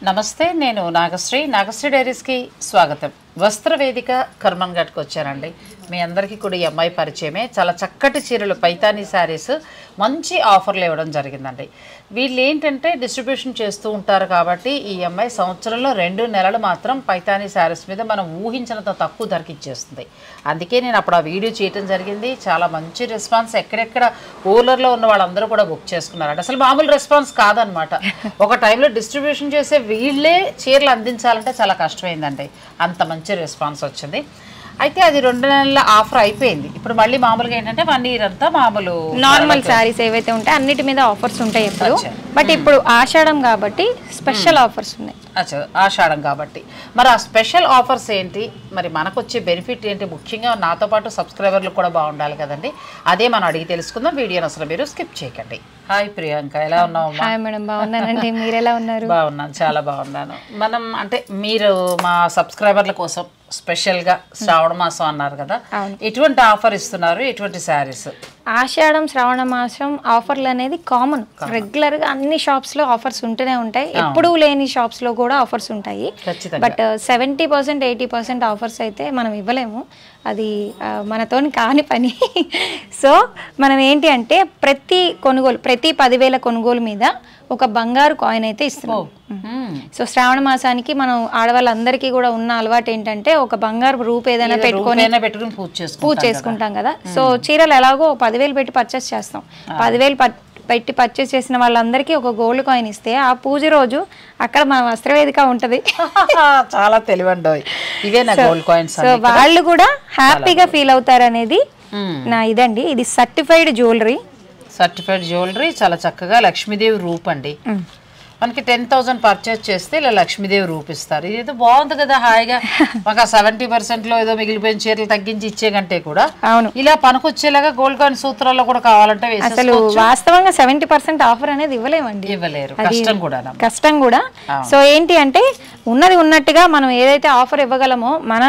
నమస్తే, నేను నాగశ్రీ డైరీస్కి స్వాగతం. వస్త్రవేదిక కర్మన్ ఘాట్కి వచ్చానండి. మీ అందరికీ కూడా ఈ అమ్మాయి పరిచయమే. చాలా చక్కటి చీరలు, పైతానీ శారీస్ మంచి ఆఫర్లు ఇవ్వడం జరిగిందండి. వీళ్ళు ఏంటంటే డిస్ట్రిబ్యూషన్ చేస్తూ ఉంటారు కాబట్టి ఈ అమ్మాయి సంవత్సరంలో 2 నెలలు మాత్రం పైతానీ శారీస్ మీద మనం ఊహించినంత తక్కువ ధరకి ఇచ్చేస్తుంది. అందుకే నేను అప్పుడు ఆ వీడియో చేయడం జరిగింది. చాలా మంచి రెస్పాన్స్, ఎక్కడెక్కడ ఊర్లలో ఉన్న వాళ్ళందరూ కూడా బుక్ చేసుకున్నారంట. అసలు మామూలు రెస్పాన్స్ కాదనమాట. ఒక టైంలో డిస్ట్రిబ్యూషన్ చేసే వీళ్ళే చీరలు అందించాలంటే చాలా కష్టమైందండి. అంత మంచి రెస్పాన్స్ వచ్చింది. అయితే అది 2 నెలల ఆఫర్ అయిపోయింది. ఇప్పుడు మళ్ళీ మామూలుగా ఏంటంటే 1 ఇయర్ అంతా మామూలు నార్మల్ శారీస్ ఏవైతే ఉంటాయి అన్నిటి మీద ఆఫర్స్ ఉంటాయి ఎప్పుడు. బట్ ఇప్పుడు ఆషాఢం కాబట్టి స్పెషల్ ఆఫర్స్ ఉన్నాయి. ఆషాఢం కాబట్టి మరి ఆ స్పెషల్ ఆఫర్స్ ఏంటి, మరి మనకు వచ్చే బెనిఫిట్ ఏంటి, ముఖ్యంగా నాతో పాటు సబ్స్క్రైబర్లు కూడా బాగుండాలి కదండి. అదే మనం అడిగి తెలుసుకుందాం. వీడియోని అసలు మీరు స్కిప్ చేయకండి. హాయ్ ప్రియాంక, ఎలా ఉన్నావు? హాయ్ మేడం, బాగున్నానండి. మీరు ఎలా ఉన్నారు? బాగున్నాను, చాలా బాగున్నాను. మనం అంటే మీరు మా సబ్స్క్రైబర్ల కోసం స్పెషల్గా శ్రావణ మాసం అన్నారు కదా, ఎటువంటి ఆఫర్ ఇస్తున్నారు, ఎటువంటి శారీస్? ఆషాఢం శ్రావణ మాసం ఆఫర్లు అనేది కామన్, రెగ్యులర్ గా అన్ని షాప్స్ లో ఆఫర్స్ ఉంటూనే ఉంటాయి. ఎప్పుడూ లేని షాప్స్ లో కూడా ఆఫర్స్ ఉంటాయి. బట్ 70% 80% ఆఫర్స్ అయితే మనం ఇవ్వలేము, అది మనతోని కాని పని. సో మనం ఏంటి అంటే ప్రతి 10,000 కొనుగోలు మీద ఒక బంగారు కాయిన్ అయితే ఇస్తున్నాం. సో శ్రావణ మాసానికి మనం ఆడవాళ్ళందరికీ కూడా ఉన్న అలవాటు ఏంటంటే ఒక బంగారు రూపు ఏదైనా పెట్టుకొని పూజ చేసుకుంటాం కదా. సో చీరలు ఎలాగో 10,000 పెట్టి పర్చేస్ చేస్తాం. 10,000 పెట్టి పర్చేస్ చేసిన వాళ్ళందరికీ ఒక గోల్డ్ కాయిన్ ఇస్తే ఆ పూజ రోజు అక్కడ మన వస్త్రవేదిక ఉంటది. చాలా తెలివండి ఇవేనా గోల్డ్ కాయిన్స్. సో వాళ్ళు కూడా హ్యాపీగా ఫీల్ అవుతారు అనేది నా ఇదండి. ఇది సర్టిఫైడ్ జ్యువెలరీ, చాలా చక్కగా లక్ష్మీదేవి రూప్ అండి. మనకి 10,000 పర్చేస్ చేస్తే ఇలా లక్ష్మీదేవి రూపిస్తారు. ఇదేదో బాగుంది కదా, హాయిగా ఒక 70% ఏదో మిగిలిపోయిన చీరలు తగ్గించి ఇచ్చే కంటే కూడా ఇలా పనికొచ్చేలాగా గోల్డ్ కాయిన్ సూత్రాల్లో కూడా కావాలంటే అసలు వాస్తవంగా 70% ఆఫర్ అనేది ఇవ్వలేరు, కష్టం కూడా. సో ఏంటి అంటే ఉన్నది ఉన్నట్టుగా మనం ఏదైతే ఆఫర్ ఇవ్వగలమో మన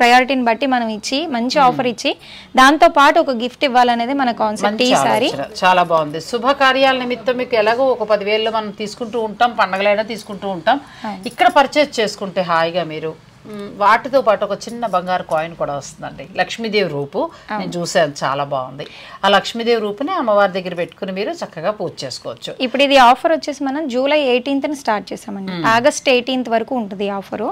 ప్రయారిటీని బట్టి మనం ఇచ్చి మంచి ఆఫర్ ఇచ్చి దాంతో పాటు ఒక గిఫ్ట్ ఇవ్వాలనేది మన కాన్సెప్ట్. ఈసారి చాలా బాగుంది. శుభకార్యాల నిమిత్తం మీకు ఎలాగో ఒక 10,000 మనం తీసుకుంటూ ఉంటాం, పండగలైనా తీసుకుంటూ ఉంటాం. ఇక్కడ పర్చేస్ చేసుకుంటే హాయిగా మీరు వాటితో పాటు ఒక చిన్న బంగారు కాయిన్ కూడా వస్తుందండి. లక్ష్మీదేవి రూపు నేను చూసాను, చాలా బాగుంది. ఆ లక్ష్మీదేవి రూపుని అమ్మవారి దగ్గర పెట్టుకుని మీరు చక్కగా పూజ చేసుకోవచ్చు. ఇప్పుడు ఇది ఆఫర్ వచ్చేసి మనం జూలై 18th స్టార్ట్ చేసామండి. ఆగస్ట్ 18th వరకు ఉంటుంది ఆఫర్.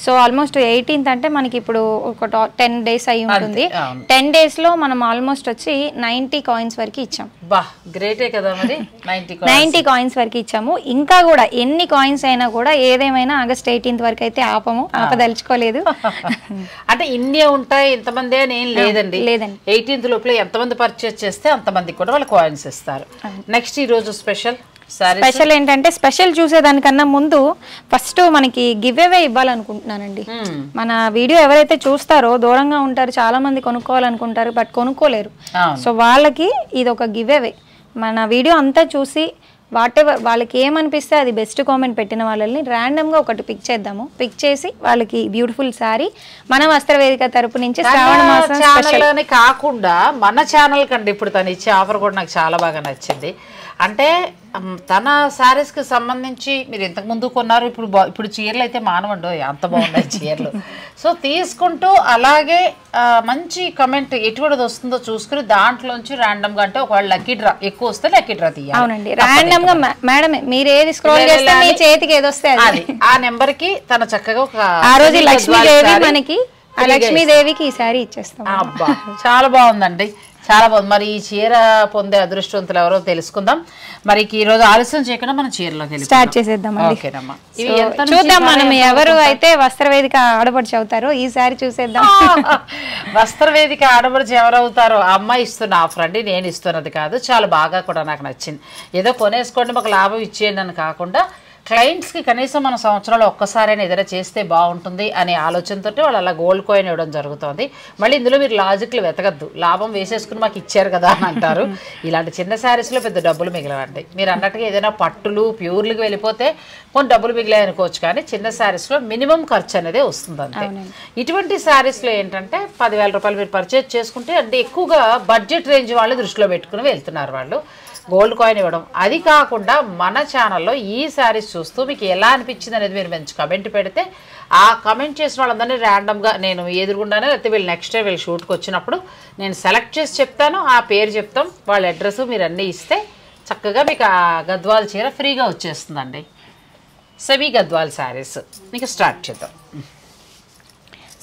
సో ఆల్మోస్ట్ 18th అంటే మనకి ఇప్పుడు ఒక 10 days అయి ఉంటుంది. 10 days లో మనం ఆల్మోస్ట్ వచ్చి 90 కాయిన్స్ వరకు ఇచ్చాం. గ్రేటే కదా మరి. 90 కాయిన్స్ వరకు ఇచ్చాము. ఇంకా కూడా ఎన్ని కాయిన్స్ అయినా కూడా ఏదేమైనా ఆగస్ట్ 18th వరకు అయితే ఆపదలుచుకోలేదు. అంటే ఇన్నే ఉంటాయి ఇంతమంది అని ఏం లేదండి. 18th లోపల ఎంతమంది పర్చేస్ చేస్తే అంతమందికి కూడా వాళ్ళు కాయిన్స్ ఇస్తారు. నెక్స్ట్ ఈ రోజు స్పెషల్ ఏంటంటే, స్పెషల్ చూసేదానికన్నా ముందు ఫస్ట్ మనకి గివ్ అవే ఇవ్వాలనుకుంటున్నానండి. మన వీడియో ఎవరైతే చూస్తారో దూరంగా ఉంటారు, చాలా మంది కొనుక్కోవాలనుకుంటారు బట్ కొనుక్కోలేరు. సో వాళ్ళకి ఇది ఒక గివ్ అవే. మన వీడియో అంతా చూసి వాటెవర్ వాళ్ళకి ఏమనిపిస్తే అది బెస్ట్ కామెంట్ పెట్టిన వాళ్ళని ర్యాండమ్గా ఒకటి పిక్ చేద్దాము. పిక్ చేసి వాళ్ళకి బ్యూటిఫుల్ శారీ మన వస్త్రవేదిక తరపు నుంచి శ్రావణ మాసం స్పెషల్ కాకుండా మన ఛానల్ కండి ఇప్పుడు తను ఇచ్చే ఆఫర్ కూడా నాకు చాలా బాగా నచ్చింది. అంటే తన శారీస్కి సంబంధించి మీరు ఇంతకు ముందు కొన్నారు, ఇప్పుడు చీరలు అయితే మానవండు అంత బాగున్నాయి చీరలు. సో తీసుకుంటూ అలాగే మంచి కమెంట్ ఎటువంటిది వస్తుందో చూసుకుని దాంట్లోంచి ర్యాండమ్గా, అంటే ఒకవేళ లక్కీ డ్రా ఎక్కువ వస్తే లక్కీ డ్రా తీయాలి. అవునండి, ర్యాండమ్ గా మేడం మీరు ఏది స్క్రోల్ చేస్తే మీ చేతికి ఏది వస్తే అది ఆ నెంబర్ కి తన చక్కగా ఒక ఆ రోజు లక్ష్మీదేవి మనకి ఆ లక్ష్మీదేవికి ఈ శారీ ఇచ్చేస్తాం. అబ్బా చాలా బాగుందండి, చాలా బాగుంది. మరి ఈ చీర పొందే అదృష్టవంతులు ఎవరో తెలుసుకుందాం. మరి ఈ రోజు ఆలస్యం చేయకుండా మనం చీరలో స్టార్ట్ చేసేద్దాం. చూద్దాం మనం ఎవరు అయితే వస్త్రవేదిక ఆడపడిచి అవుతారో ఈసారి చూసేద్దాం. వస్త్రవేదిక ఆడపడిచి ఎవరు అవుతారో ఆ అమ్మాయి ఇస్తున్న ఆఫర్ అండి, నేను ఇస్తున్నది కాదు. చాలా బాగా కూడా నాకు నచ్చింది. ఏదో కొనేసుకోండి మాకు లాభం ఇచ్చేయండి అని కాకుండా క్లయింట్స్కి కనీసం మన సంవత్సరంలో ఒక్కసారైనా ఏదైనా చేస్తే బాగుంటుంది అనే ఆలోచనతో వాళ్ళు అలా గోల్డ్ కాయిన్ ఇవ్వడం జరుగుతుంది. మళ్ళీ ఇందులో మీరు లాజిక్లు వెతకద్దు, లాభం వేసేసుకుని మాకు ఇచ్చారు కదా అని అంటారు. ఇలాంటి చిన్న శారీస్లో పెద్ద డబ్బులు మిగిలవండి. మీరు అన్నట్టుగా ఏదైనా పట్టులు ప్యూర్లకు వెళ్ళిపోతే కొన్ని డబ్బులు మిగిలాయి అనుకోవచ్చు, కానీ చిన్న శారీస్లో మినిమం ఖర్చు అనేది వస్తుంది అంతే. ఇటువంటి శారీస్లో ఏంటంటే 10,000 రూపాయలు మీరు పర్చేజ్ చేసుకుంటే అంటే ఎక్కువగా బడ్జెట్ రేంజ్ వాళ్ళు దృష్టిలో పెట్టుకుని వెళ్తున్నారు వాళ్ళు. గోల్డ్ కాయిన్ ఇవ్వడం. అది కాకుండా మన ఛానల్లో ఈ శారీస్ చూస్తూ మీకు ఎలా అనిపించింది అనేది మీరు మంచి కమెంట్ పెడితే ఆ కమెంట్ చేసిన వాళ్ళందరినీ ర్యాండమ్గా నేను ఎదురుగుండానే, లేకపోతే వీళ్ళు నెక్స్ట్ డే వీళ్ళు షూట్కి వచ్చినప్పుడు నేను సెలెక్ట్ చేసి చెప్తాను, ఆ పేరు చెప్తాం, వాళ్ళ అడ్రస్ మీరు అన్నీ ఇస్తే చక్కగా మీకు ఆ గద్వాల్ చీర ఫ్రీగా వచ్చేస్తుందండి. సెమీ గద్వాల్ శారీస్ మీకు స్టార్ట్ చేద్దాం.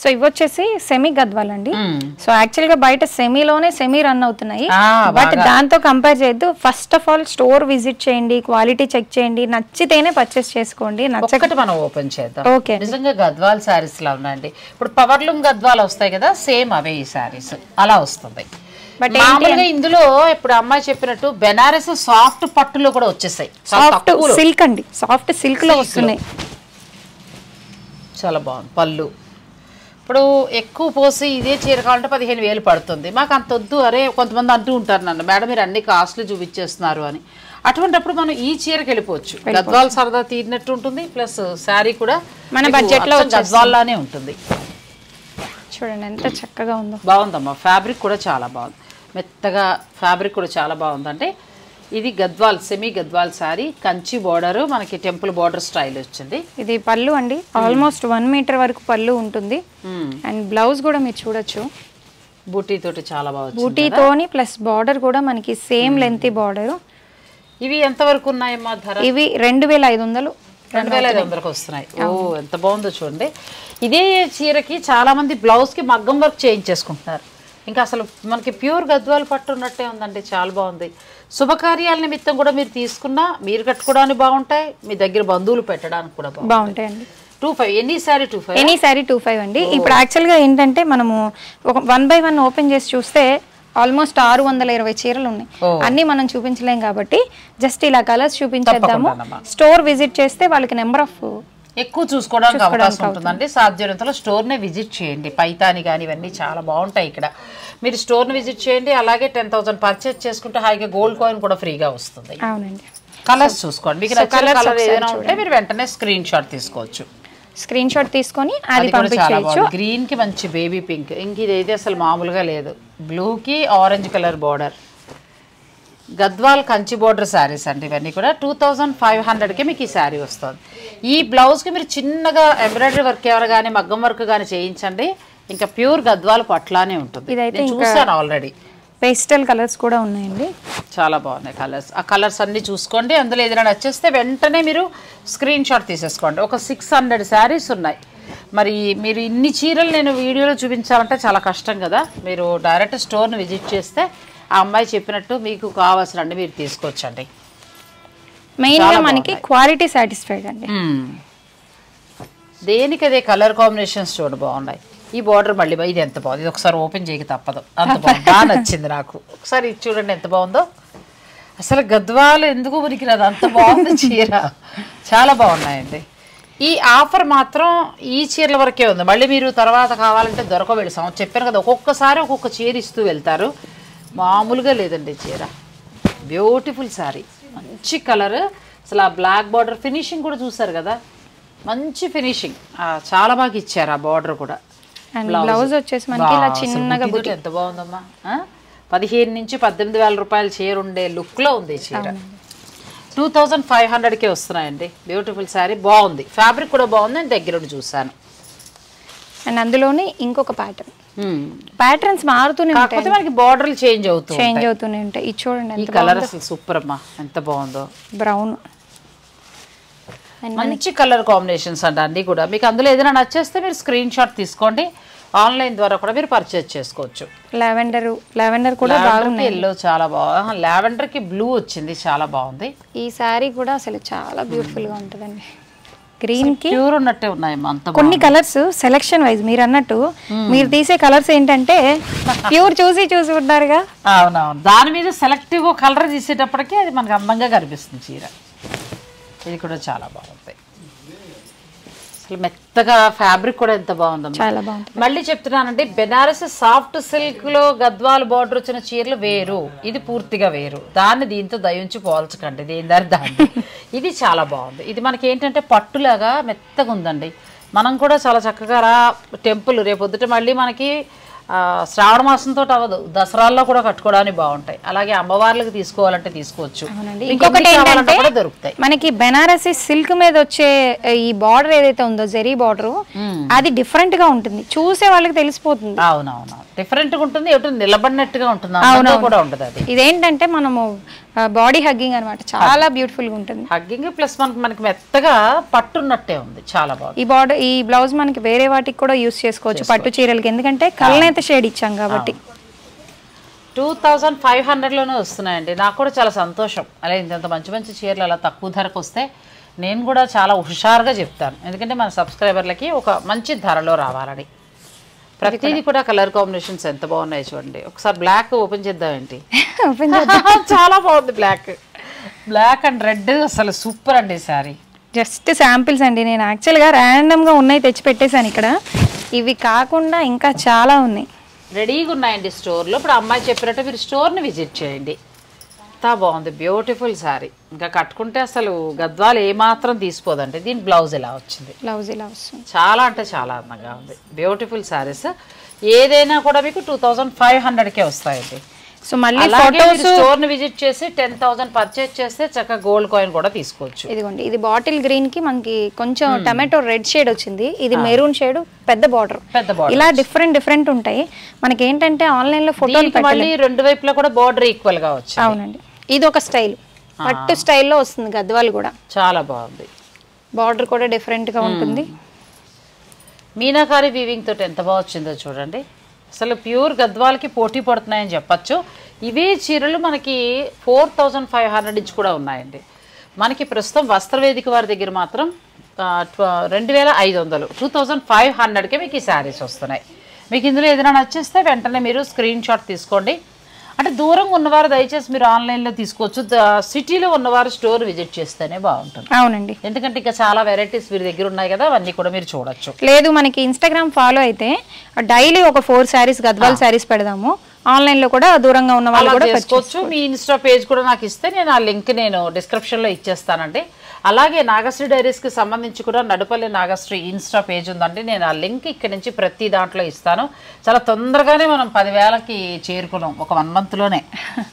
సో ఇవి వచ్చేసి సెమీ గద్వాల్ అండి. సో యాక్చువల్ గా బయట సెమీలోనే సెమీ రన్ అవుతున్నాయి, బట్ దాంతో కంపేర్ చేయొద్దు. First of all store visit చేయండి, క్వాలిటీ చెక్ చేయండి, నచ్చితేనే పర్చేస్ చేసుకోండి. నచ్చకటి మనం ఓపెన్ చేద్దాం. ఓకే, నిజంగా గద్వాల్ శారీస్ లా ఉన్నాయండి. ఇప్పుడు పవర్ లూమ్ గద్వాల్ వస్తాయి కదా, సేమ్ అవే ఈ శారీస్ అలా వస్తుంది. బట్ మామూలుగా ఇందులో ఇప్పుడు అమ్మాయి చెప్పినట్టు బెనారస్ సాఫ్ట్ పట్టులో కూడా వచ్చేసాయి. సాఫ్ట్ సిల్క్ అండి, సాఫ్ట్ సిల్క్ లో వస్తున్నాయి. చాలా బాగుంది పళ్ళు. ఇప్పుడు ఎక్కువ పోసి ఇదే చీర కావాలంటే 15,000 పడుతుంది. మాకు అంత వద్దు. అరే కొంతమంది అంటూ ఉంటారు నన్ను, మేడం మీరు అన్ని కాస్ట్లు చూపించేస్తున్నారు అని. అటువంటిప్పుడు మనం ఈ చీరకి వెళ్ళిపోవచ్చు. గద్వాల్ సరదా తీరినట్టు ఉంటుంది, ప్లస్ శారీ కూడా మన బడ్జెట్ లో గద్వాల్ లానే ఉంటుంది. చూడండి ఎంత చక్కగా ఉందో. బాగుందమ్మా, ఫ్యాబ్రిక్ కూడా చాలా బాగుంది, మెత్తగా ఫ్యాబ్రిక్ కూడా చాలా బాగుంది. అంటే ఇది గద్వాల్ సెమీ గద్వాల్ శారీ, కంచి బోర్డర్, మనకి టెంపుల్ బోర్డర్ స్టైల్ వచ్చింది. ఇది పళ్ళు అండి, ఆల్మోస్ట్ 1 మీటర్ వరకు పళ్ళు ఉంటుంది. అండ్ బ్లౌజ్ కూడా మీరు చూడొచ్చు, బూటీ తోటి చాలా బాగుంది. బూటీతోని ప్లస్ బార్డర్ కూడా మనకి సేమ్ లెంత్ బార్డర్. ఇవి ఎంత వరకు ఉన్నాయమ్మా ధర? ఇవి 2,500 2,500కి వస్తున్నాయి. ఓ ఎంత బాగుందో చూడండి. ఇదే చీరకి చాలా మంది బ్లౌజ్ కి మగ్గం వర్క్ చేయించేసుకుంటున్నారు. ఇంకా అసలు మనకి ప్యూర్ గద్వాల్ పట్టు ఉన్నట్టే ఉందండి, చాలా బాగుంది. శుభకార్యాల నిమిత్తం కూడా మీరు తీసుకున్నా, మీరు కట్టుకోవడానికి బాగుంటాయి, మీ దగ్గర బంధువులు పెట్టడానికి కూడా బాగుంటాయండి. 25 ఎనీ సారీ 25 ఎనీ సారీ 25 అండి. ఇప్పుడు యాక్చువల్గా ఏంటంటే మనము ఒక 1 by 1 ఓపెన్ చేసి చూస్తే ఆల్మోస్ట్ 620 చీరలు ఉన్నాయి. అన్ని మనం చూపించలేం కాబట్టి జస్ట్ ఇలా కలర్స్ చూపించేద్దాము. స్టోర్ విజిట్ చేస్తే వాళ్ళకి నెంబర్ ఆఫ్ ఎక్కువ చూసుకోవడానికి అవకాశం ఉంటుందండి. సాధ్యమైనంతలో స్టోర్నే విజిట్ చేయండి. పైతాని కానీ ఇవన్నీ చాలా బాగుంటాయి. ఇక్కడ మీరు స్టోర్ని విజిట్ చేయండి. అలాగే 10,000 పర్చేజ్ చేసుకుంటే హాయిగా గోల్డ్ కాయిన్ కూడా ఫ్రీగా వస్తుంది. అవునండి. కలర్స్ చూసుకోండి, మీకు నచ్చిన కలర్ ఏదైనా ఉంటే మీరు వెంటనే స్క్రీన్ షాట్ తీసుకోవచ్చు. స్క్రీన్ షాట్ తీసుకొని అది పంపించవచ్చు. గ్రీన్ కి మంచి బేబీ పింక్, ఇంక ఇదైతే అసలు మామూలుగా లేదు. బ్లూ కి orange colour border, Gadwal Kanchi border saris అండి. ఇవన్నీ కూడా 2,500కి మీకు ఈ శారీ వస్తుంది. ఈ బ్లౌజ్కి మీరు చిన్నగా ఎంబ్రాయిడరీ వర్క్ ఎవరు కానీ మగ్గం వర్క్ కానీ చేయించండి, ఇంకా ప్యూర్ గద్వాల్ పట్లానే ఉంటుంది. ఇదైతే చూసాను ఆల్రెడీ. పేస్టల్ కలర్స్ కూడా ఉన్నాయండి, చాలా బాగున్నాయి కలర్స్. ఆ కలర్స్ అన్నీ చూసుకోండి. అందులో ఏదైనా నచ్చేస్తే వెంటనే మీరు స్క్రీన్ షాట్ తీసేసుకోండి. ఒక 600 శారీస్ ఉన్నాయి. మరి మీరు ఇన్ని చీరలు నేను వీడియోలో చూపించాలంటే చాలా కష్టం కదా. మీరు డైరెక్ట్ స్టోర్ని విజిట్ చేస్తే ఆ అమ్మాయి చెప్పినట్టు మీకు కావాల్సినవి మీరు తీసుకోవచ్చండి. మెయిన్గా మనకి క్వాలిటీ సాటిస్ఫైడ్ అండి. దేనికి అదే కలర్ కాంబినేషన్స్ చూడండి బాగున్నాయి. ఈ బార్డర్ మళ్ళీ ఇది ఎంత బాగుంది, ఇది ఒకసారి ఓపెన్ చేయక తప్పదు, అంత బాగుంది, బాగా నచ్చింది నాకు. ఒకసారి ఇది చూడండి ఎంత బాగుందో. అసలు గద్వాలు ఎందుకు ఉనికిరాదు, అంత బాగుంది చీర, చాలా బాగున్నాయండి. ఈ ఆఫర్ మాత్రం ఈ చీరల వరకే ఉంది. మళ్ళీ మీరు తర్వాత కావాలంటే దొరకబెడతాం. చెప్పాను కదా, ఒక్కొక్కసారి ఒక్కొక్క చీర ఇస్తూ వెళ్తారు. మామూలుగా లేదండి చీర, బ్యూటిఫుల్ శారీ, మంచి కలర్. అసలు ఆ బ్లాక్ బార్డర్ ఫినిషింగ్ కూడా చూసారు కదా, మంచి ఫినిషింగ్, చాలా బాగా ఇచ్చారు. ఆ బార్డర్ కూడా. బ్లౌజ్ వచ్చేసి మనకి ఇలా చిన్నగా బుట్టి. ఎంత బాగుందమ్మా. 15,000 నుంచి 18,000 రూపాయల చీర ఉండే లుక్లో ఉంది ఈ చీర. 2,500కే వస్తున్నాయండి. బ్యూటిఫుల్ శారీ, బాగుంది, ఫ్యాబ్రిక్ కూడా బాగుంది. నేను దగ్గర చూసాను. అండ్ అందులోనే ఇంకొక ప్యాటర్న్, ప్యాటర్న్స్ మారుతూనే ఉంటాయి, మనకి బార్డర్లు చేంజ్ అవుతూనే ఉంటాయి. ఇది చూడండి, ఈ కలర్ అసలు సూపర్ అమ్మా, ఎంత బాగుందో. బ్రౌన్ మంచి కలర్ కాంబినేషన్స్ అండి అన్నీ కూడా. మీకు అందులో ఏదైనా నచ్చేస్తే మీరు స్క్రీన్ షాట్ తీసుకోండి. ఆన్లైన్ ద్వారా కూడా మీరు పర్చేజ్ చేసుకోవచ్చు. లావెండర్ కూడా బాగుంది, ఎల్లో చాలా బాగుంది. లావెండర్ కి బ్లూ వచ్చింది, చాలా బాగుంది. ఈ సారీ కూడా అసలు చాలా బ్యూటిఫుల్ గా ఉంటుందండి. గ్రీన్ కి ప్యూర్ ఉన్నట్టే ఉన్నాయి అంత. కొన్ని కలర్స్ సెలెక్షన్ వైజ్ మీరు అన్నట్టు మీరు తీసే కలర్స్ ఏంటంటే ప్యూర్ చూసి ఉంటారుగా. అవునవును, దాని మీద సెలెక్టివ్ కలర్ తీసేటప్పటికి అది మనకు అందంగా కనిపిస్తుంది చీర. ఇది కూడా చాలా బాగుంది, అసలు మెత్తగా ఫ్యాబ్రిక్ కూడా ఎంత బాగుందో, చాలా బాగుంది. మళ్ళీ చెప్తున్నానండి, బెనారస్ సాఫ్ట్ సిల్క్ లో గద్వాల్ బార్డర్ వచ్చిన చీరలు వేరు, ఇది పూర్తిగా వేరు. దాన్ని దీంతో దయించి పోల్చకండి, దాన్ని ఇది చాలా బాగుంది. ఇది మనకి ఏంటంటే పట్టులాగా మెత్తగా ఉందండి. మనం కూడా చాలా చక్కగా టెంపుల్ రేపొద్దుట మళ్ళీ మనకి శ్రావణ మాసంతో అవ్వదు, దసరాల్లో కూడా కట్టుకోవడానికి బాగుంటాయి. అలాగే అమ్మవార్లకు తీసుకోవాలంటే తీసుకోవచ్చు. ఇంకొకటి ఏంటంటే దొరుకుతాయి మనకి బెనారసి సిల్క్ మీద వచ్చే ఈ బార్డర్ ఏదైతే ఉందో జరీ బార్డర్, అది డిఫరెంట్ గా ఉంటుంది, చూసే వాళ్ళకి తెలిసిపోతుంది. అవునవును, డిఫరెంట్ గా ఉంటుంది, ఎటు నిలబడినట్టుగా ఉంటుంది కూడా ఉంటుంది. అది ఇదేంటంటే మనము బాడీ హగ్గింగ్ అనమాట, చాలా బ్యూటిఫుల్ గా ఉంటుంది. హగ్గింగ్ ప్లస్ మనకి మెత్తగా పట్టున్నట్టే ఉంది, చాలా బాగుంది. ఈ బార్డర్ ఈ బ్లౌజ్ మనకి వేరే వాటికి కూడా యూస్ చేసుకోవచ్చు, పట్టు చీరలకి, ఎందుకంటే కళ్ళనేత షేడ్ ఇచ్చాం కాబట్టి. 2500లోనే వస్తున్నాయండి. నాకు కూడా చాలా సంతోషం. అలా ఇంత మంచి మంచి చీరలు అలా తక్కువ ధరకు వస్తే నేను కూడా చాలా హుషారుగా చెప్తాను, ఎందుకంటే మన సబ్స్క్రైబర్లకి ఒక మంచి ధరలో రావాలని. ప్రతిదీ కూడా కలర్ కాంబినేషన్స్ ఎంత బాగున్నాయి చూడండి. ఒకసారి బ్లాక్ ఓపెన్ చేద్దామేంటి, చాలా బాగుంది. బ్లాక్ అండ్ రెడ్ అసలు సూపర్ అండి సారీ. జస్ట్ శాంపిల్స్ అండి, నేను యాక్చువల్గా ర్యాండమ్గా ఉన్నాయి తెచ్చి పెట్టేశాను ఇక్కడ. ఇవి కాకుండా ఇంకా చాలా ఉన్నాయి, రెడీగా ఉన్నాయండి స్టోర్లో. ఇప్పుడు అమ్మాయి చెప్పినట్టు మీరు స్టోర్ని విజిట్ చేయండి. ఎంత బాగుంది, బ్యూటిఫుల్ శారీ. ఇంకా కట్టుకుంటే అసలు గద్వాలు ఏమాత్రం తీసిపోదండి. దీని బ్లౌజ్ ఇలా వచ్చింది, బ్లౌజ్ ఇలా వస్తుంది, చాలా అంటే చాలా అందంగా ఉంది. బ్యూటిఫుల్ శారీస్ ఏదైనా కూడా మీకు 2500కే వస్తాయండి. సో మళ్ళీ స్టోర్ ని విజిట్ చేసి 10,000 పర్చేజ్ చేస్తే చక్కగా గోల్డ్ కాయిన్ కూడా తీసుకోవచ్చు. ఇదిగోండి, ఇది బాటిల్ గ్రీన్ కి మనకి కొంచెం టమాటో రెడ్ షేడ్ వచ్చింది, ఇది మెరూన్ షేడ్, పెద్ద బార్డర్, ఇలా డిఫరెంట్ ఉంటాయి. మనకి ఏంటంటే ఆన్లైన్ లో ఫోటోలు మళ్ళీ రెండు వైపులా కూడా బార్డర్ ఈక్వల్ గా వచ్చింది. అవునండి, ఇది ఒక స్టైల్, పట్టు స్టైల్లో వస్తుంది గద్వాలు కూడా, చాలా బాగుంది. బార్డర్ కూడా డిఫరెంట్ గా ఉంటుంది. మీనాకారి వీవింగ్ తోటి ఎంత బాగా వచ్చిందో చూడండి. అసలు ప్యూర్ గద్వాలకి పోటీ పడుతున్నాయని చెప్పచ్చు. ఇవే చీరలు మనకి 4500 నుంచి కూడా ఉన్నాయండి. మనకి ప్రస్తుతం వస్త్రవేదిక వారి దగ్గర మాత్రం 2500, 2500కే మీకు ఈ శారీస్ వస్తున్నాయి. మీకు ఇందులో ఏదైనా నచ్చేస్తే వెంటనే మీరు స్క్రీన్ షాట్ తీసుకోండి. అంటే దూరంగా ఉన్నవారు దయచేసి మీరు ఆన్లైన్లో తీసుకోవచ్చు, సిటీలో ఉన్నవారు స్టోర్ విజిట్ చేస్తేనే బాగుంటుంది. అవునండి, ఎందుకంటే ఇంకా చాలా వెరైటీస్ వీరి దగ్గర ఉన్నాయి కదా, అవన్నీ కూడా మీరు చూడొచ్చు. లేదు మనకి ఇన్స్టాగ్రామ్ ఫాలో అయితే డైలీ ఒక 4 శారీస్ గద్వాల్ శారీస్ పెడదాము, ఆన్లైన్లో కూడా దూరంగా ఉన్న వాళ్ళు కూడా చేసుకోవచ్చు. మీ ఇన్స్టా పేజ్ కూడా నాకు ఇస్తే నేను ఆ లింక్ నేను డిస్క్రిప్షన్లో ఇచ్చేస్తానండి. అలాగే నాగశ్రీ డైరీస్కి సంబంధించి కూడా నడుపల్లి నాగశ్రీ ఇన్స్టా పేజ్ ఉందండి, నేను ఆ లింక్ ఇక్కడ నుంచి ప్రతి దాంట్లో ఇస్తాను. చాలా తొందరగానే మనం 10,000కి చేరుకున్నాం, ఒక 1 మంత్లోనే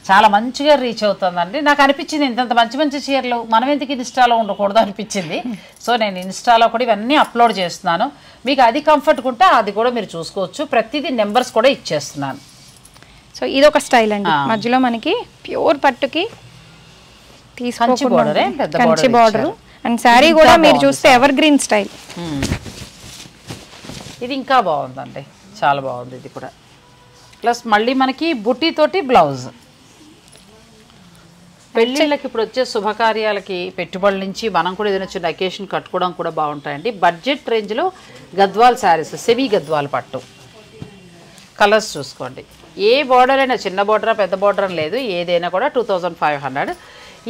చాలా మంచిగా రీచ్ అవుతుందండి. నాకు అనిపించింది ఇంత మంచి మంచి చీరలు మనం ఎందుకు ఇన్స్టాలో ఉండకూడదు అనిపించింది. సో నేను ఇన్స్టాలో కూడా ఇవన్నీ అప్లోడ్ చేస్తున్నాను. మీకు అది కంఫర్ట్గా ఉంటే అది కూడా మీరు చూసుకోవచ్చు. ప్రతిదీ నెంబర్స్ కూడా ఇచ్చేస్తున్నాను. సో ఇది ఒక స్టైల్ అండి, మధ్యలో మనకి ప్యూర్ పట్టుకి కంచి బార్డర్ అండ్ శారీ కూడా మీరు చూస్తే ఎవర్ గ్రీన్ స్టైల్. ఇది ఇంకా బాగుందండి, చాలా బాగుంది ఇది కూడా. ప్లస్ మళ్ళీ మనకి బుట్టి తోటి బ్లౌజ్. పెళ్ళిళ్ళకి ఇప్పుడు వచ్చే శుభకార్యాలకి పెట్టుబడుల నుంచి మనం కూడా ఏదైనా చిన్న అకేషన్ కట్టుకోవడం కూడా బాగుంటాయండి. బడ్జెట్ రేంజ్లో గద్వాల్ శారీస్, సెమీ గద్వాల్ పట్టు. కలర్స్ చూసుకోండి, ఏ బార్డర్ అయినా చిన్న బార్డరా పెద్ద బార్డర్ అని లేదు, ఏదైనా కూడా 2500.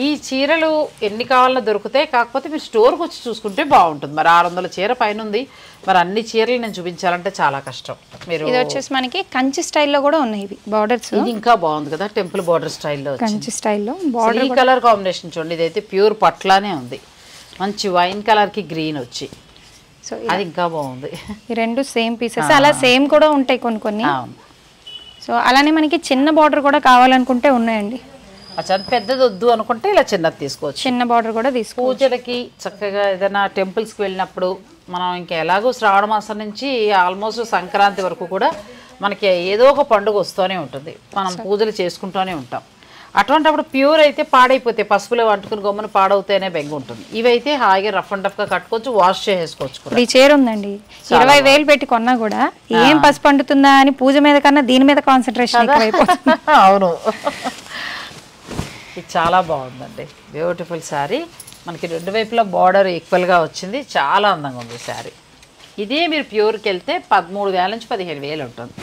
ఈ చీరలు ఎన్ని కావాలన్నా దొరుకుతాయి, కాకపోతే మీరు స్టోర్కి వచ్చి చూసుకుంటే బాగుంటుంది. మరి 600 చీర పైన ఉంది, మరి అన్ని చీరలు నేను చూపించాలంటే చాలా కష్టం. మీరు ఇది వచ్చేసి మనకి కంచి స్టైల్లో కూడా ఉన్నాయి ఇవి బార్డర్స్. ఇది ఇంకా బాగుంది కదా, టెంపుల్ బార్డర్ స్టైల్లో, కంచి స్టైల్లో బార్డర్. ఈ కలర్ కాంబినేషన్ చూడండి, ఇదైతే ప్యూర్ పట్లానే ఉంది, మంచి వైన్ కలర్కి గ్రీన్ వచ్చి, సో అది ఇంకా బాగుంది. ఈ రెండు సేమ్ పీసెస్, అలా సేమ్ కూడా ఉంటాయి కొన్ని. సో అలానే మనకి చిన్న బార్డర్ కూడా కావాలనుకుంటే ఉన్నాయండి. అచ్చా పెద్దది వద్దు అనుకుంటే ఇలా చిన్నది తీసుకోవచ్చు, చిన్న బార్డర్ కూడా తీసుకోవచ్చు. పూజలకి చక్కగా ఏదైనా టెంపుల్స్కి వెళ్ళినప్పుడు మనం ఇంకా ఎలాగో శ్రావణ మాసం నుంచి ఆల్మోస్ట్ సంక్రాంతి వరకు కూడా మనకి ఏదో ఒక పండుగ వస్తూనే ఉంటుంది, మనం పూజలు చేసుకుంటూనే ఉంటాం. అటువంటిప్పుడు ప్యూర్ అయితే పాడైపోతాయి, పసుపులో వంటుకుని గమ్మున పాడవుతేనే బెంగ ఉంటుంది. ఇవైతే హాయిగా రఫ్ అండ్ టఫ్గా కట్టుకోవచ్చు, వాష్ చేసుకోవచ్చు. ఈ చీర ఉందండి 20,000 పెట్టి కొన్నా కూడా ఏం పసుపు పండుతుందా అని పూజ మీద కన్నా దీని మీద కాన్సన్ట్రేషన్ ఎక్కువైపోతుంది. అవును, ఇది చాలా బాగుందండి, బ్యూటిఫుల్ శారీ. మనకి రెండు వైపులా బార్డర్ ఈక్వల్గా వచ్చింది, చాలా అందంగా ఉంది శారీ. ఇదే మీరు ప్యూర్కి వెళ్తే 13,000 నుంచి 15,000 ఉంటుంది.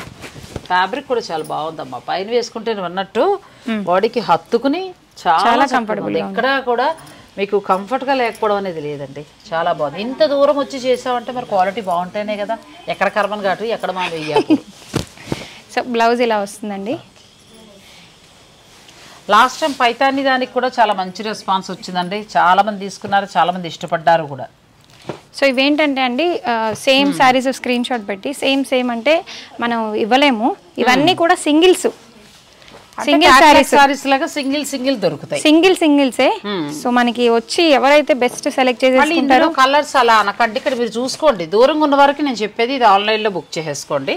ఫ్యాబ్రిక్ కూడా చాలా బాగుందమ్మా, పైన వేసుకుంటే అన్నట్టు బాడీకి హత్తుకుని చాలా కంఫర్టబుల్. ఎక్కడ కూడా మీకు కంఫర్ట్గా లేకపోవడం అనేది లేదండి, చాలా బాగుంది. ఇంత దూరం వచ్చి చేసామంటే మరి క్వాలిటీ బాగుంటేనే కదా, ఎక్కడ కర్మన్ ఘాటు ఎక్కడ మనం వెయ్యాలి. సో బ్లౌజ్ ఇలా వస్తుందండి. లాస్ట్ టైం పైతాని దానికి కూడా చాలా మంచి రెస్పాన్స్ వచ్చిందండి, చాలామంది తీసుకున్నారు, చాలామంది ఇష్టపడ్డారు కూడా. సో ఇవేంటంటే అండి సేమ్ శారీస్ స్క్రీన్ షాట్ పెట్టి సేమ్ అంటే మనం ఇవ్వలేము. ఇవన్నీ కూడా సింగిల్స్ సారీస్ లాగా సింగిల్ దొరుకుతాయి. సింగిల్సే. సో మనకి వచ్చి ఎవరైతే బెస్ట్ సెలెక్ట్ చేసేసుకుంటారో కలర్స్ అలా అనకండి. ఇక్కడ మీరు చూసుకోండి, దూరంగా ఉన్న వారికి నేను చెప్పేది ఇది ఆన్లైన్ లో బుక్ చేసేసుకోండి.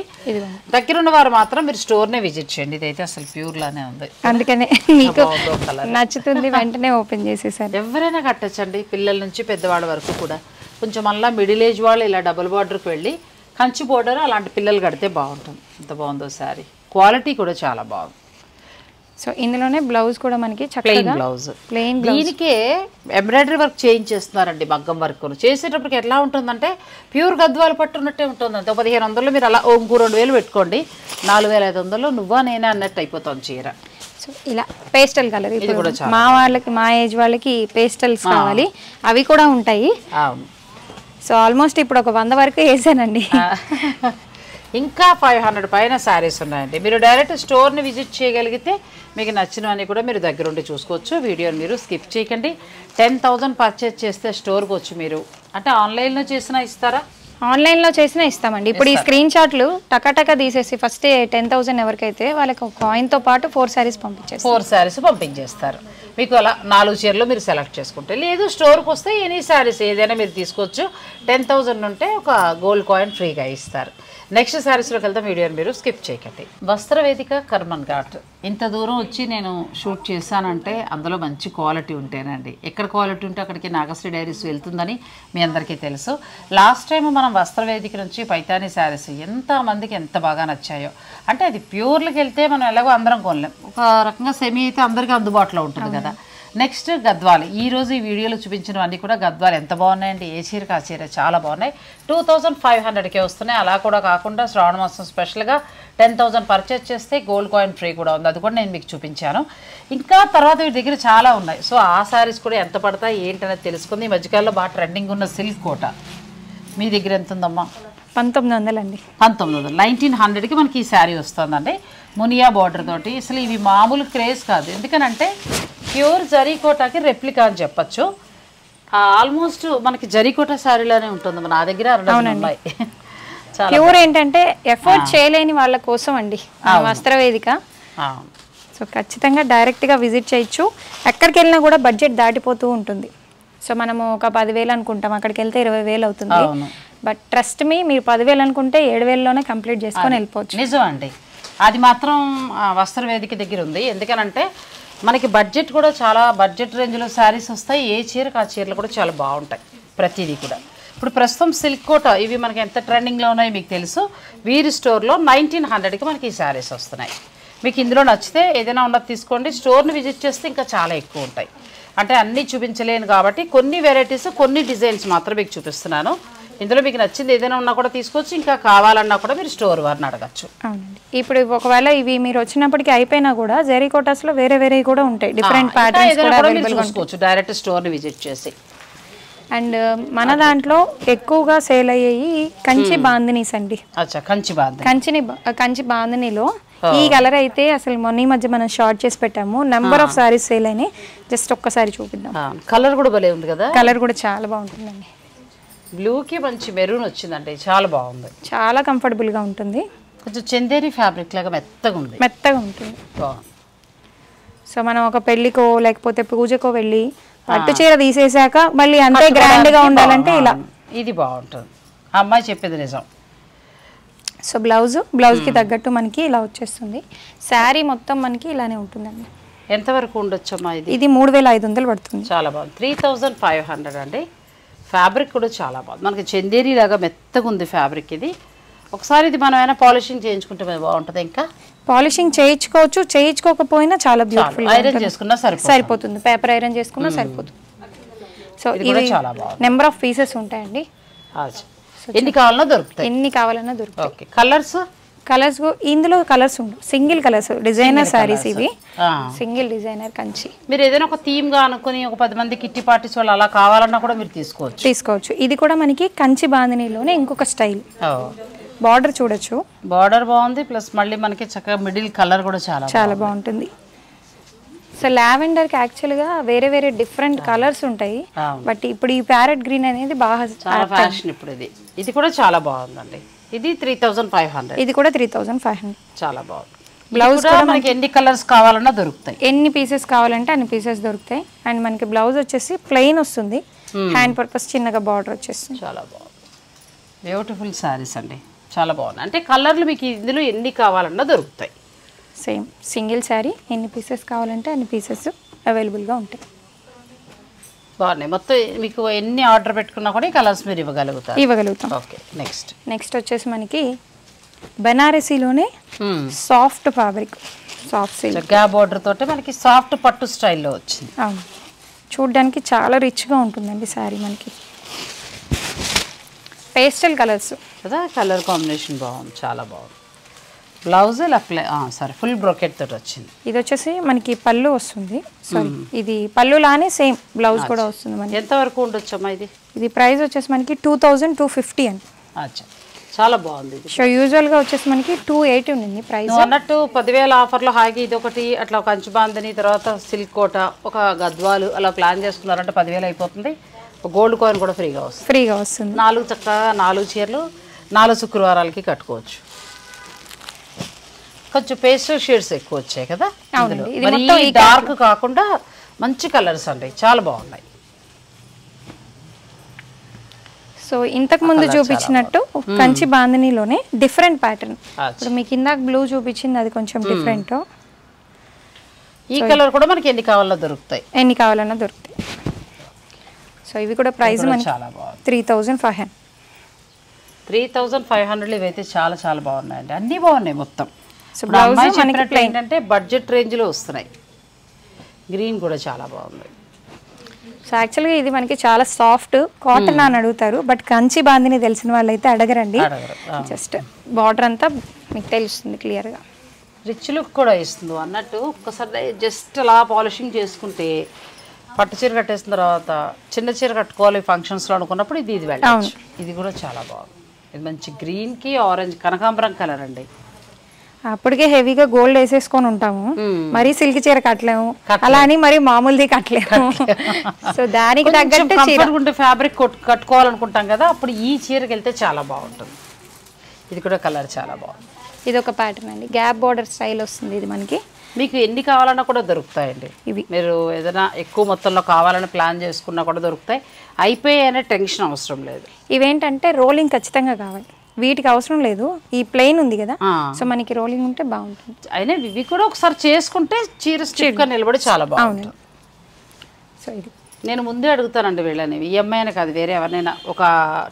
దగ్గర ఉన్న వారు మాత్రం మీరు స్టోర్ నే విజిట్ చేయండి. ఇదైతే అసలు ప్యూర్ లానే ఉంది, అందుకనే మీకు నచ్చుతుంది వెంటనే ఓపెన్ చేసేసారు. ఎవరైనా కట్టచ్చండి, పిల్లల నుంచి పెద్దవాళ్ళ వరకు కూడా. కొంచెం మళ్ళీ మిడిల్ ఏజ్ వాళ్ళు ఇలా డబుల్ బార్డర్కి వెళ్ళి కంచి బోర్డర్ అలాంటి పిల్లలు కడితే బాగుంటుంది. ఎంత బాగుందో శారీ, క్వాలిటీ కూడా చాలా బాగుంది. సో ఇందులోనే బ్లౌజ్ కూడా మనకి ప్లెయిన్ బ్లౌజ్. దీనికే ఎంబ్రాయిడరీ వర్క్ చేయించేస్తున్నారండి, మగ్గం వర్క్. చేసేటప్పటికి ఎట్లా ఉంటుందంటే ప్యూర్ గద్వాలు పట్టున్నట్టే ఉంటుంది. అంతే 1500 మీరు అలా ఇంకో 2000 పెట్టుకోండి, 4500 నువ్వా నేనే అన్నట్టు అయిపోతుంది చీర. సో ఇలా పేస్టల్ కలర్, మా వాళ్ళకి మా ఏజ్ వాళ్ళకి పేస్టల్స్ కావాలి, అవి కూడా ఉంటాయి. సో ఆల్మోస్ట్ ఇప్పుడు ఒక 100 వరకు వేసానండి. ఇంకా 500 పైన శారీస్ ఉన్నాయండి. మీరు డైరెక్ట్ స్టోర్ని విజిట్ చేయగలిగితే మీకు నచ్చినవన్నీ కూడా మీరు దగ్గరుండి చూసుకోవచ్చు. వీడియోని మీరు స్కిప్ చేయకండి. 10,000 పర్చేజ్ చేస్తే స్టోర్కి వచ్చి మీరు అంటే ఆన్లైన్లో చేసినా ఇస్తారా? ఆన్లైన్లో చేసినా ఇస్తామండి. ఇప్పుడు ఈ స్క్రీన్ షాట్లు టకాటకా తీసేసి ఫస్ట్ 10,000 ఎవరికైతే వాళ్ళకి ఒక కాయిన్తో పాటు 4 శారీస్ పంపించేస్తారు. 4 శారీస్ పంపించేస్తారు. మీకు అలా 4 చీరలు మీరు సెలెక్ట్ చేసుకుంటే, లేదు స్టోర్కి వస్తే ఎనీ శారీస్ ఏదైనా మీరు తీసుకోవచ్చు. 10,000 ఉంటే ఒక గోల్డ్ కాయిన్ ఫ్రీగా ఇస్తారు. నెక్స్ట్ శారీస్లోకి వెళ్తే వీడియోని మీరు స్కిప్ చేయకండి. వస్త్రవేదిక కర్మన్ ఘాట్. ఇంత దూరం వచ్చి నేను షూట్ చేశానంటే అందులో మంచి క్వాలిటీ ఉంటేనండి. ఎక్కడ క్వాలిటీ ఉంటే అక్కడికి నాగశ్రీ డైరీస్ వెళ్తుందని మీ అందరికీ తెలుసు. లాస్ట్ టైం మనం వస్త్రవేదిక నుంచి పైతానీ శారీస్ ఎంతమందికి ఎంత బాగా నచ్చాయో. అంటే అది ప్యూర్లకి వెళ్తే మనం ఎలాగో అందరం కొనలేం, ఒక రకంగా సెమీ అయితే అందరికీ అందుబాటులో ఉంటుంది కదా. నెక్స్ట్ గద్వాలు. ఈరోజు ఈ వీడియోలో చూపించినవన్నీ కూడా గద్వాలు ఎంత బాగున్నాయండి. ఏ చీరకు ఆ చీర చాలా బాగున్నాయి. 2500కే వస్తున్నాయి. అలా కూడా కాకుండా శ్రావణ మాసం స్పెషల్గా 10,000 పర్చేజ్ చేస్తే గోల్డ్ కాయిన్ ఫ్రీ కూడా ఉంది, అది కూడా నేను మీకు చూపించాను. ఇంకా తర్వాత వీటి దగ్గర చాలా ఉన్నాయి. సో ఆ శారీస్ కూడా ఎంత పడతాయి ఏంటనేది తెలుసుకుంది. ఈ మధ్యకాలంలో బాగా ట్రెండింగ్ ఉన్న సిల్క్ కోట మీ దగ్గర ఎంత ఉందమ్మా? 1900 అండి. 1900, 1900కి మనకి ఈ శారీ వస్తుందండి. మునియా బార్డర్ తోటి. అసలు ఇవి మామూలు క్రేజ్ కాదు, ఎందుకనంటే ప్యూర్ జరీకోటాకి రెప్లికా అని చెప్పచ్చు. ఆల్మోస్ట్ మనకి జరీకోట శారీలోనే ఉంటుంది. నా దగ్గర ఉన్నాయి. ప్యూర్ ఏంటంటే ఎఫర్ట్ చేయలేని వాళ్ళ కోసం అండి వస్త్రవేదిక. సో ఖచ్చితంగా డైరెక్ట్గా విజిట్ చేయొచ్చు. ఎక్కడికి వెళ్ళినా కూడా బడ్జెట్ దాటిపోతూ ఉంటుంది. సో మనము ఒక 10,000 అనుకుంటాం, అక్కడికి వెళ్తే 20,000 అవుతుంది. బట్ ట్రస్ట్ మీ, మీరు 10,000 అనుకుంటే 7,000లోనే కంప్లీట్ చేసుకొని వెళ్ళిపోవచ్చు. నిజం అండి, అది మాత్రం వస్త్రవేదిక దగ్గర ఉంది. ఎందుకనంటే మనకి బడ్జెట్ కూడా చాలా బడ్జెట్ రేంజ్లో శారీస్ వస్తాయి. ఏ చీరకు ఆ చీరలు కూడా చాలా బాగుంటాయి ప్రతిదీ కూడా. ఇప్పుడు ప్రస్తుతం సిల్క్ కోట ఇవి మనకి ఎంత ట్రెండింగ్లో ఉన్నాయో మీకు తెలుసు. వీరి స్టోర్లో 1900కి మనకి ఈ శారీస్ వస్తున్నాయి. మీకు ఇందులో నచ్చితే ఏదైనా ఉన్నది తీసుకోండి. స్టోర్ని విజిట్ చేస్తే ఇంకా చాలా ఎక్కువ ఉంటాయి. అంటే అన్నీ చూపించలేను కాబట్టి కొన్ని వెరైటీస్ కొన్ని డిజైన్స్ మాత్రం మీకు చూపిస్తున్నాను. ఇందులో మీకు నచ్చింది ఏదైనా ఉన్నా కూడా తీసుకోవచ్చు. ఇంకా కావాలన్నా కూడా మీరు స్టోర్ వారిని అడగచ్చు. అవునండి. ఇప్పుడు ఒకవేళ ఇవి మీరు వచ్చినప్పటికీ అయిపోయినా కూడా జరీకోటాస్లో వేరే కూడా ఉంటాయి, డిఫరెంట్ ప్యాటర్న్స్ కూడా అవైలబుల్గా చూసుకోవచ్చు డైరెక్ట్ స్టోర్ని విజిట్ చేసి. అండ్ మన దాంట్లో ఎక్కువగా సేల్ అయ్యేవి కంచి బాందినీస్ అండి. కంచి బాందినీలో ఈ కలర్ అయితే అసలు మొన్న ఈ మధ్య మనం షార్ట్ చేసి పెట్టాము. నెంబర్ ఆఫ్ సారీస్ సేల్ అయినాయి. జస్ట్ ఒక్కసారి చూపిద్దాం. కలర్ కూడా భలే ఉంది కదా. కలర్ కూడా చాలా బాగుంటుందండి. బ్లూకి మంచి మెరూన్ వచ్చిందండి, చాలా బాగుంది. చాలా కంఫర్టబుల్గా ఉంటుంది. కొంచెం చందేరి ఫ్యాబ్రిక్ లాగా మెత్తగా ఉంటుంది. సో మనం ఒక పెళ్లికో లేకపోతే పూజకో వెళ్ళి పట్టు చీర తీసేసాక మళ్ళీ అంతే గ్రాండ్గా ఉండాలంటే ఇలా ఇది బాగుంటుంది. అమ్మాయి చెప్పేది నిజం. సో బ్లౌజ్కి తగ్గట్టు మనకి ఇలా వచ్చేస్తుంది. శారీ మొత్తం మనకి ఇలానే ఉంటుందండి. ఎంతవరకు ఉండొచ్చమ్మా? ఇది 3,500 పడుతుంది. చాలా బాగుంది. 3,500 అండి. ఫ్యాబ్రిక్ కూడా చాలా బాగుంది. మనకి చందేరి లాగా మెత్తగా ఉంది ఫ్యాబ్రిక్ ఇది. ఒకసారి ఇది మనం ఏమైనా పాలిషింగ్ చేయించుకుంటే బాగుంటుంది. ఇంకా పాలిషింగ్ చేయించుకోవచ్చు, చేయించుకోకపోయినా చాలా బ్యూటిఫుల్ ఐరన్ చేసుకున్నా సరిపోతుంది. పేపర్ ఐరన్ చేసుకున్నా సరిపోతుంది. సో ఇది నెంబర్ ఆఫ్ పీసెస్ ఉంటాయండి. ఎన్ని కావాలన్నా దొరుకుతాయి. కలర్స్ ఇందులో కలర్స్ ఉండవు, సింగిల్ కలర్స్. డిజైనర్ సారీస్ ఇవి, సింగిల్ డిజైనర్ కంచి. మీరు ఏదైనా ఒక థీమ్ గా అనుకుని ఒక 10 మంది కిట్టి పార్టీస్ వాళ్ళు అలా కావాలన్నా కూడా మీరు తీసుకోవచ్చు. ఇది కూడా మనకి కంచి బాందినీలోనే ఇంకొక స్టైల్. బార్డర్ చూడొచ్చు, బార్డర్ బాగుంది. ప్లస్ మళ్ళీ మనకి చక్కగా మిడిల్ కలర్ కూడా చాలా బాగుంటుంది. సో లావెండర్కి యాక్చువల్గా వేరే వేరే డిఫరెంట్ కలర్స్ ఉంటాయి, బట్ ఇప్పుడు ఈ ప్యారెట్ గ్రీన్ అనేది బాగా చాలా ఫ్యాషన్ ఇప్పుడు. ఇది కూడా చాలా బాగుందండి. ఇది 3500. ఇది కూడా 3500. చాలా బాగుంది. బ్లౌజ్ కూడా మనకి ఎన్ని కలర్స్ కావాలన్నా దొరుకుతాయి, ఎన్ని పీసెస్ కావాలంటే అన్ని పీసెస్ దొరుకుతాయి. అండ్ మనకి బ్లౌజ్ వచ్చేసి ప్లెయిన్ వస్తుంది, హ్యాండ్ పర్పస్ చిన్నగా బార్డర్ వచ్చేస్తుంది. చాలా బాగుంది. బ్యూటిఫుల్ శారీస్ అండి, చాలా బాగుంది. అంటే కలర్లు మీకు ఇందులో ఎన్ని కావాలన్నా దొరుకుతాయి. సేమ్ సింగిల్ శారీ ఎన్ని పీసెస్ కావాలంటే అన్ని పీసెస్ అవైలబుల్గా ఉంటాయి. బాగున్నాయి. మొత్తం మీకు ఎన్ని ఆర్డర్ పెట్టుకున్నా కూడా ఈ కలర్స్ మీరు ఇవ్వగలుగుతాం. ఓకే. నెక్స్ట్ వచ్చేసి మనకి బెనారసీలోనే soft fabric, soft silk gap border తోటి మనకి సాఫ్ట్ పట్టు స్టైల్లో వచ్చింది. అవును, చూడ్డానికి చాలా రిచ్గా ఉంటుందండి శారీ. మనకి పేస్టల్ కలర్స్ కదా, కలర్ కాంబినేషన్ బాగుంది, చాలా బాగుంది. బ్లౌజ్ ఫుల్ బ్రోకెట్ తోటి వచ్చింది. ఇది వచ్చేసి మనకి పళ్ళు వస్తుంది, సారీ ఇది పళ్ళు లానే సేమ్ బ్లౌజ్ కూడా వస్తుంది. మనకి ఎంత వరకు ఉండొచ్చమ్మా ఇది? ఇది ప్రైస్ వచ్చేసి మనకి 2250 అండి. అచ్చా, చాలా బాగుంది. సో యూజువల్గా వచ్చేసి మనకి 280 ఉంది ప్రైస్. అన్నట్టు 10,000 ఆఫర్లో హాగి ఇది ఒకటి, అట్లా ఒక కంచు బాందని, తర్వాత సిల్క్ కోట, ఒక గద్వాలు అలా ప్లాన్ చేసుకున్నారంటే 10,000 అయిపోతుంది. గోల్డ్ కాయిన్ కూడా ఫ్రీగా వస్తుంది. 4 చీరలు 4 శుక్రవారాలకి కట్టుకోవచ్చు. కొంచెం పేస్టల్ షేడ్స్ ఎక్కువ వచ్చాయి కదా, డార్క్ కాకుండా మంచి కలర్స్ అండి, చాలా బాగున్నాయి. సో ఇంతకు ముందు చూపించినట్టు కంచి బాందినీలోనే డిఫరెంట్ ప్యాటర్న్. ఇప్పుడు మీకు ఇందాక బ్లూ చూపించింది, అది కొంచెం డిఫరెంట్. ఈ కలర్ కూడా మనకి ఎన్ని కావాలన్నా దొరుకుతాయి. సో ఇవి కూడా ప్రైస్ మనకి చాలా బాగుంది. 3500. 3500 ఇవైతే చాలా చాలా బాగున్నాయండి, అన్ని బాగున్నాయి మొత్తం. సో బ్లౌజ్ మనకి ఏంటంటే బడ్జెట్ రేంజ్ లో వస్తున్నాయి. గ్రీన్ కూడా చాలా బాగుంది. సో యాక్చువల్గా ఇది మనకి చాలా సాఫ్ట్ కాటన్ అని అడుగుతారు, బట్ కంచి బాందిని తెలిసిన వాళ్ళు అయితే అడగరండి. జస్ట్ బార్డర్ అంతా మీకు తెలుస్తుంది క్లియర్గా. రిచ్ లుక్ కూడా ఇస్తుంది అన్నట్టు. ఒక్కసారి జస్ట్ అలా పాలిషింగ్ చేసుకుంటే పట్టు చీర కట్టేసిన తర్వాత చిన్న చీర కట్టుకోవాలి ఫంక్షన్స్లో అనుకున్నప్పుడు ఇది వెళ్ళచ్చు. ఇది కూడా చాలా బాగుంది. ఇది మంచి గ్రీన్కి ఆరెంజ్ కనకాంబరం కలర్ అండి. అప్పటికే హెవీగా గోల్డ్ వేసేసుకొని ఉంటాము, మరీ సిల్క్ చీర కట్టలేము, అలా అని మరి మామూలుది కట్టలేము. సో దానికి తగ్గట్టు ఫ్యాబ్రిక్ కట్టుకోవాలనుకుంటాం కదా, అప్పుడు ఈ చీరకి వెళ్తే చాలా బాగుంటుంది. ఇది కూడా కలర్ చాలా బాగుంది. ఇది ఒక ప్యాటర్న్ అండి, గ్యాప్ బార్డర్ స్టైల్ వస్తుంది. ఇది మనకి మీకు ఎన్ని కావాలన్నా కూడా దొరుకుతాయండి. ఇవి మీరు ఏదైనా ఎక్కువ మొత్తంలో కావాలని ప్లాన్ చేసుకున్నా కూడా దొరుకుతాయి. అయిపోయి అనే టెన్షన్ అవసరం లేదు. ఇవేంటంటే రోలింగ్ ఖచ్చితంగా కావాలి, వీటికి అవసరం లేదు. ఈ ప్లెయిన్ ఉంది కదా, సో మనకి రోలింగ్ ఉంటే బాగుంటుంది. అయినా ఇవి కూడా ఒకసారి చేసుకుంటే చీర స్టిఫ్గా నిలబడి చాలా బాగుంటుంది. సో ఇది నేను ముందే అడుగుతానండి వీళ్ళని, ఈఎంఐ అని కాదు, వేరే ఎవరినైనా ఒక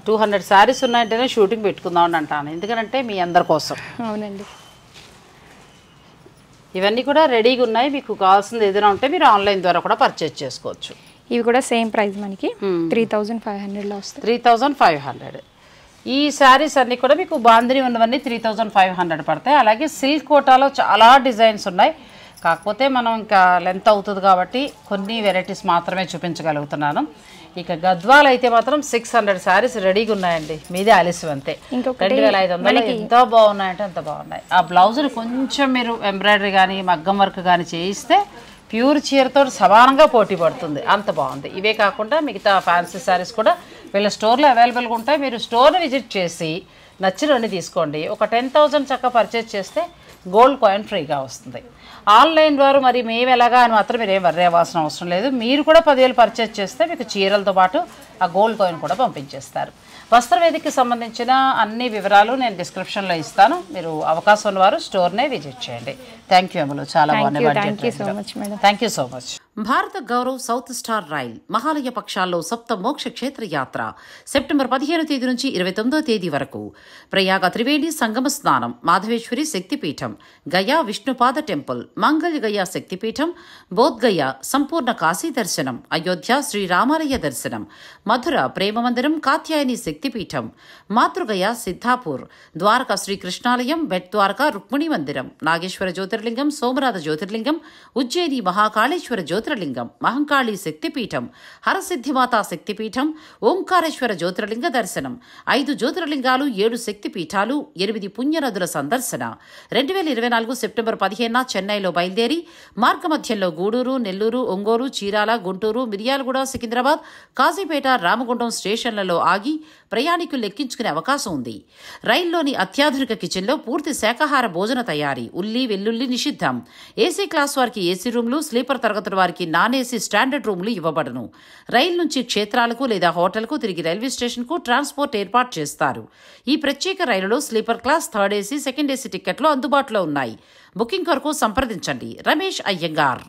200 శారీస్ ఉన్నాయంటేనే షూటింగ్ పెట్టుకుందామని అంటాను. ఎందుకంటే మీ అందరి కోసం. అవునండి, ఇవన్నీ కూడా రెడీగా ఉన్నాయి. మీకు కావాల్సింది ఏదైనా ఉంటే మీరు ఆన్లైన్ ద్వారా కూడా పర్చేజ్ చేసుకోవచ్చు. ఇవి కూడా సేమ్ ప్రైస్ మనకి 3500లో వస్తాయి. 3500. ఈ శారీస్ అన్నీ కూడా మీకు బాందిని ఉన్నవన్నీ 3500 పడతాయి. అలాగే సిల్క్ కోటాలో చాలా డిజైన్స్ ఉన్నాయి. కాకపోతే మనం ఇంకా లెంత్ అవుతుంది కాబట్టి కొన్ని వెరైటీస్ మాత్రమే చూపించగలుగుతున్నాను. ఇక గద్వాలు అయితే మాత్రం 600 శారీస్ రెడీగా ఉన్నాయండి. మీదే ఆలస్యం అంతే. 2500 ఎంత బాగున్నాయంటే అంత బాగున్నాయి. ఆ బ్లౌజులు కొంచెం మీరు ఎంబ్రాయిడరీ కానీ మగ్గం వర్క్ కానీ చేయిస్తే ప్యూర్ చీరతో సమానంగా పోటీ పడుతుంది, అంత బాగుంది. ఇవే కాకుండా మిగతా ఫ్యాన్సీ శారీస్ కూడా వీళ్ళ స్టోర్లో అవైలబుల్గా ఉంటాయి. మీరు స్టోర్ని విజిట్ చేసి నచ్చినవన్నీ తీసుకోండి. ఒక 10,000 చక్కగా పర్చేజ్ చేస్తే గోల్డ్ కాయిన్ ఫ్రీగా వస్తుంది. ఆన్లైన్ ద్వారా మరి మేము ఎలాగా అని మాత్రం మీరు ఏం వర్రీ అవ్వాల్సిన అవసరం లేదు. మీరు కూడా 10,000 పర్చేజ్ చేస్తే మీకు చీరలతో పాటు ఆ గోల్డ్ కాయిన్ కూడా పంపించేస్తారు. వస్త్రవేదికకి సంబంధించిన అన్ని వివరాలు నేను డిస్క్రిప్షన్లో ఇస్తాను. మీరు అవకాశం ఉన్నవారు స్టోర్నే విజిట్ చేయండి. థ్యాంక్ యూ అమలు, చాలా బాగున్నాయి. Thank you so much. Bharat Gaurav south star rail Mahalaya పక్షాల్లో సప్త మోక్ష క్షేత్ర యాత్ర సెప్టెంబర్ 15వ తేదీ నుంచి 29వ తేదీ వరకు. ప్రయాగ త్రివేణి సంగమ స్నానం, మాధవేశ్వరి శక్తిపీఠం, గయా విష్ణుపాద టెంపుల్, మంగళ గయా శక్తిపీఠం, బోధ్గయ సంపూర్ణ కాశీ దర్శనం, అయోధ్య శ్రీరామాలయ దర్శనం, మధుర ప్రేమ మందిరం కాత్యాయని శక్తిపీఠం, మాతృగయ సిద్ధాపూర్, ద్వారకా శ్రీకృష్ణాలయం, బెట్ ద్వారకా రుక్మిణి మందిరం, నాగేశ్వర జ్యోతిర్లింగం, సోమనాథ జ్యోతిర్లింగం, ఉజ్జయిని మహాకాళేశ్వర జ్యోతిర్లింగం, జ్యోతిర్లింగం, మహంకాళి శక్తిపీఠం, హరసిద్ధిమాతా శక్తిపీఠం, ఓంకారేశ్వర జ్యోతిర్లింగ దర్శనం, 5 జ్యోతిర్లింగాలు, 7 శక్తిపీఠాలు, 8 పుణ్యనదుల సందర్శన. 2024 సెప్టెంబర్ 15న చెన్నైలో బయలుదేరి మార్గమధ్యంలో గూడూరు, నెల్లూరు, ఒంగోలు, చీరాల, గుంటూరు, మిర్యాలగూడ, సికింద్రాబాద్, కాజీపేట, రామగుండం స్టేషన్లలో ఆగి ప్రయాణికులు లెక్కించుకునే అవకాశం ఉంది. రైల్లోని అత్యాధునిక కిచెన్లో పూర్తి శాకాహార భోజన తయారీ, ఉల్లి వెల్లుల్లి నిషిద్ధం. ఏసీ క్లాస్ వారికి ఏసీ రూమ్లు, స్లీపర్ తరగతుల వారికి నాన్ ఏసీ స్టాండర్డ్ రూమ్లు ఇవ్వబడును. రైలు నుంచి క్షేత్రాలకు లేదా హోటల్కు తిరిగి రైల్వే స్టేషన్కు ట్రాన్స్పోర్ట్ ఏర్పాటు చేస్తారు. ఈ ప్రత్యేక రైలులో sleeper class, third AC, second AC టికెట్లు అందుబాటులో ఉన్నాయి. బుకింగ్ కొరకు సంప్రదించండి. రమేష్ అయ్యంగార్.